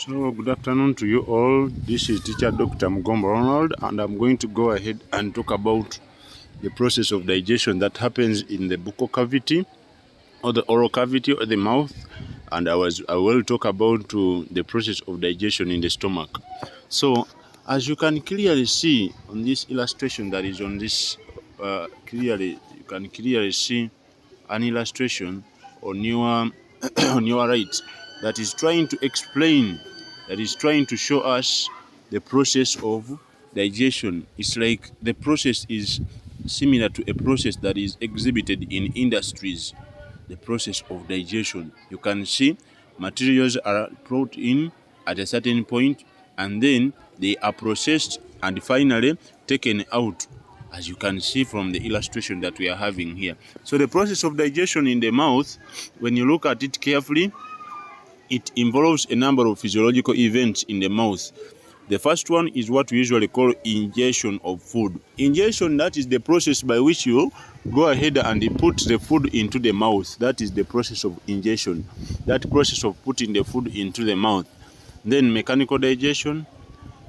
So good afternoon to you all. This is teacher Dr. Mugomba Ronald, and I'm going to go ahead and talk about the process of digestion that happens in the buccal cavity or the oral cavity or the mouth, and I will talk about the process of digestion in the stomach. So as you can clearly see on this illustration that is on this you can clearly see an illustration on your on your right that is trying to explain, that is trying to show us the process of digestion. It's like the process is similar to a process that is exhibited in industries. The process of digestion, you can see materials are brought in at a certain point, and then they are processed and finally taken out, as you can see from the illustration that we are having here. So the process of digestion in the mouth, when you look at it carefully, it involves a number of physiological events in the mouth. The first one is what we usually call ingestion of food. Ingestion, that is the process by which you go ahead and put the food into the mouth. That is the process of ingestion. That process of putting the food into the mouth. Then mechanical digestion,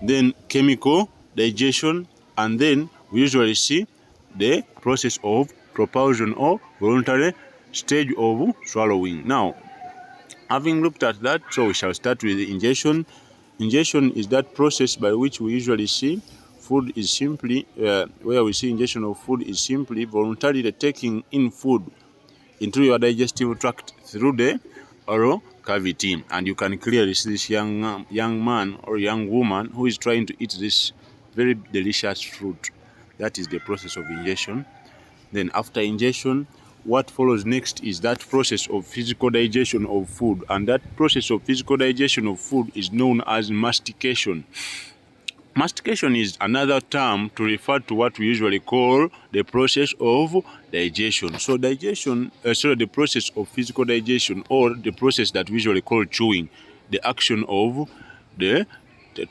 then chemical digestion, and then we usually see the process of propulsion or voluntary stage of swallowing. Now, having looked at that, so we shall start with the ingestion. Ingestion is that process by which we usually see food is simply, where we see ingestion of food is simply voluntarily taking in food into your digestive tract through the oral cavity. And you can clearly see this young man or young woman who is trying to eat this very delicious fruit. That is the process of ingestion. Then after ingestion, what follows next is that process of physical digestion of food, and that process of physical digestion of food is known as mastication. Mastication is another term to refer to what we usually call the process of digestion. So the process of physical digestion, or the process that we usually call chewing, the action of the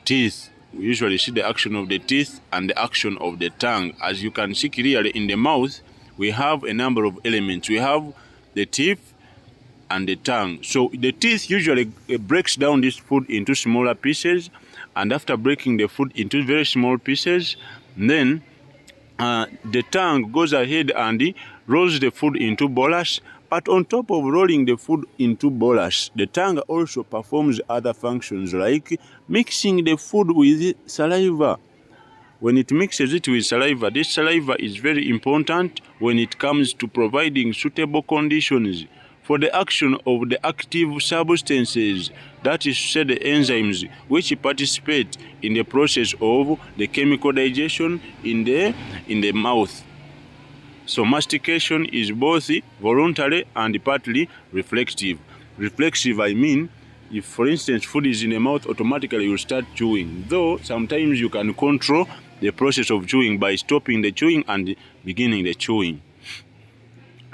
teeth. We usually see the action of the teeth and the action of the tongue. As you can see clearly in the mouth, we have a number of elements. We have the teeth and the tongue. So the teeth usually breaks down this food into smaller pieces, and after breaking the food into very small pieces, then the tongue goes ahead and rolls the food into bolus. But on top of rolling the food into bolus, the tongue also performs other functions like mixing the food with saliva. When it mixes it with saliva, this saliva is very important when it comes to providing suitable conditions for the action of the active substances, that is to say the enzymes, which participate in the process of the chemical digestion in the mouth. So mastication is both voluntary and partly reflexive. Reflexive, I mean, if for instance food is in the mouth, automatically you start chewing, though sometimes you can control the process of chewing by stopping the chewing and beginning the chewing.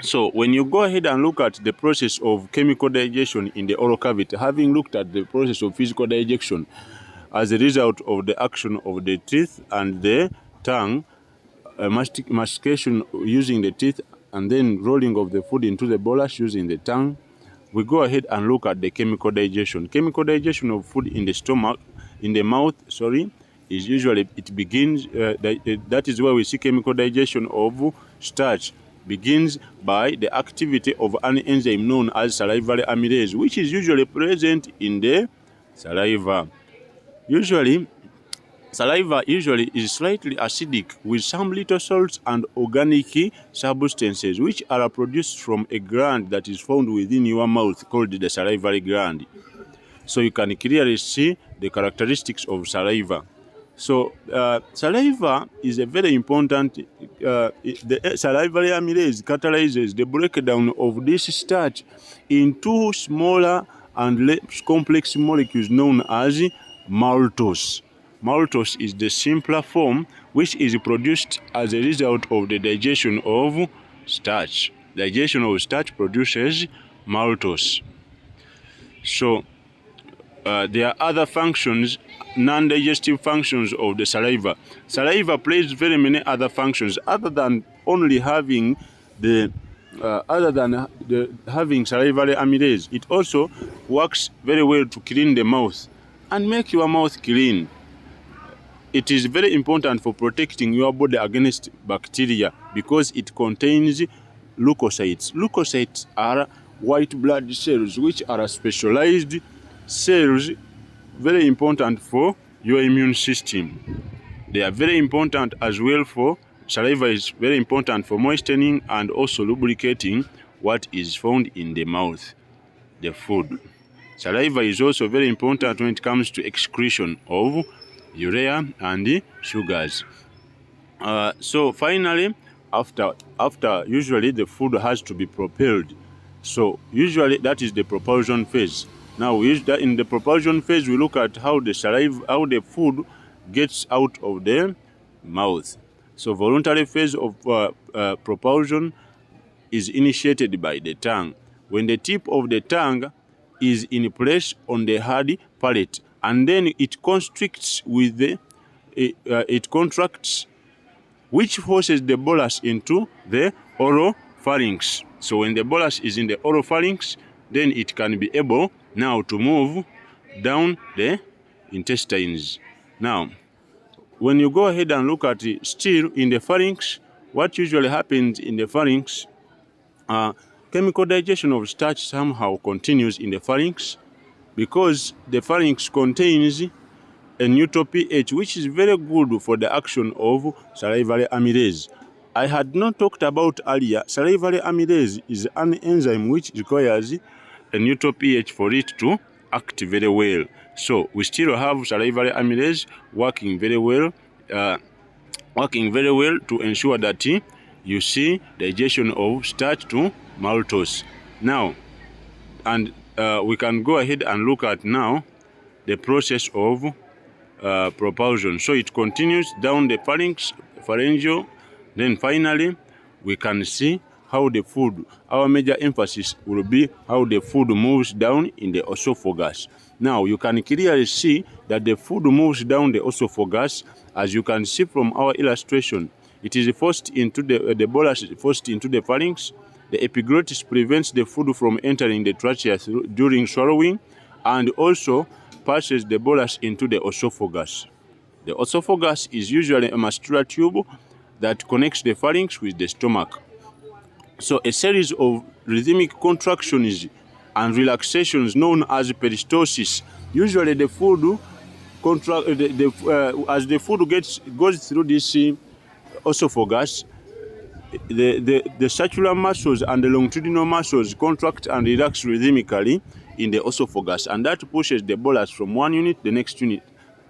So when you go ahead and look at the process of chemical digestion in the oral cavity, having looked at the process of physical digestion as a result of the action of the teeth and the tongue, mastication using the teeth and then rolling of the food into the bolus using the tongue, we go ahead and look at the chemical digestion. Chemical digestion of food in the stomach, in the mouth, is usually, it begins, that is where we see chemical digestion of starch begins by the activity of an enzyme known as salivary amylase, which is usually present in the saliva. Saliva usually is slightly acidic with some little salts and organic substances which are produced from a gland that is found within your mouth called the salivary gland. So you can clearly see the characteristics of saliva. So saliva is a very important, the salivary amylase catalyzes the breakdown of this starch into smaller and less complex molecules known as maltose. Maltose is the simpler form which is produced as a result of the digestion of starch. Digestion of starch produces maltose. So there are other functions, non-digestive functions of the saliva. Saliva plays very many other functions other than only having having salivary amylase. It also works very well to clean the mouth. and make your mouth clean. It is very important for protecting your body against bacteria because it contains leukocytes. Leukocytes are white blood cells which are specialized cells, very important for your immune system. They are very important as well for saliva is very important for moistening and also lubricating what is found in the mouth, the food. Saliva is also very important when it comes to excretion of urea and sugars. So finally, after usually the food has to be propelled. So usually that is the propulsion phase. Now in the propulsion phase, we look at how the saliva, how the food gets out of the mouth. So voluntary phase of propulsion is initiated by the tongue. When the tip of the tongue is in place on the hard palate, and then it constricts with the it contracts, which forces the bolus into the oral pharynx. So when the bolus is in the oral pharynx, then it can be able now to move down the intestines. Now, when you go ahead and look at it still in the pharynx, what usually happens in the pharynx, chemical digestion of starch somehow continues in the pharynx because the pharynx contains a neutral pH, which is very good for the action of salivary amylase. I had not talked about earlier, salivary amylase is an enzyme which requires a neutral pH for it to act very well. So we still have salivary amylase working very well to ensure that you see digestion of starch to maltose. Now, and we can go ahead and look at now the process of propulsion. So it continues down the pharynx, pharyngeal, then finally we can see how the food, our major emphasis will be how the food moves down in the esophagus. Now you can clearly see that the food moves down the esophagus, as you can see from our illustration. It is forced into the bolus is forced into the pharynx. The epiglottis prevents the food from entering the trachea during swallowing, and also passes the bolus into the esophagus. The esophagus is usually a muscular tube that connects the pharynx with the stomach. So a series of rhythmic contractions and relaxations known as peristalsis. Usually the food as the food goes through this esophagus, the circular muscles and the longitudinal muscles contract and relax rhythmically in the esophagus, and that pushes the bolus from one unit to the next unit,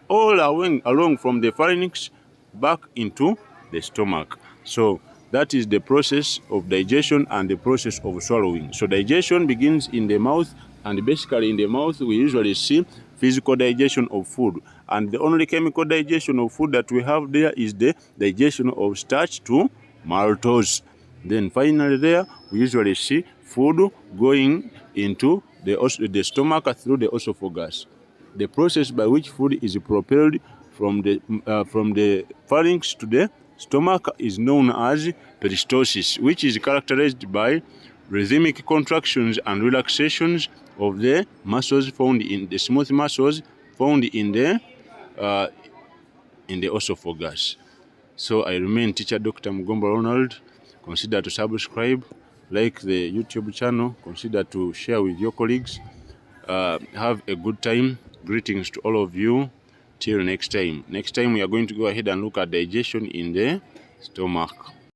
all along from the pharynx back into the stomach. So that is the process of digestion and the process of swallowing. So digestion begins in the mouth, and basically in the mouth we usually see physical digestion of food, and the only chemical digestion of food that we have there is the digestion of starch to maltose. Then finally there we usually see food going into the stomach through the esophagus. The process by which food is propelled from the pharynx to the stomach is known as peristalsis, which is characterized by rhythmic contractions and relaxations of the muscles found in the smooth muscles found in the esophagus. So I remain teacher Dr. Mugomba Ronald. Consider to subscribe, like the YouTube channel, consider to share with your colleagues. Have a good time. Greetings to all of you. Till next time. Next time we are going to go ahead and look at digestion in the stomach.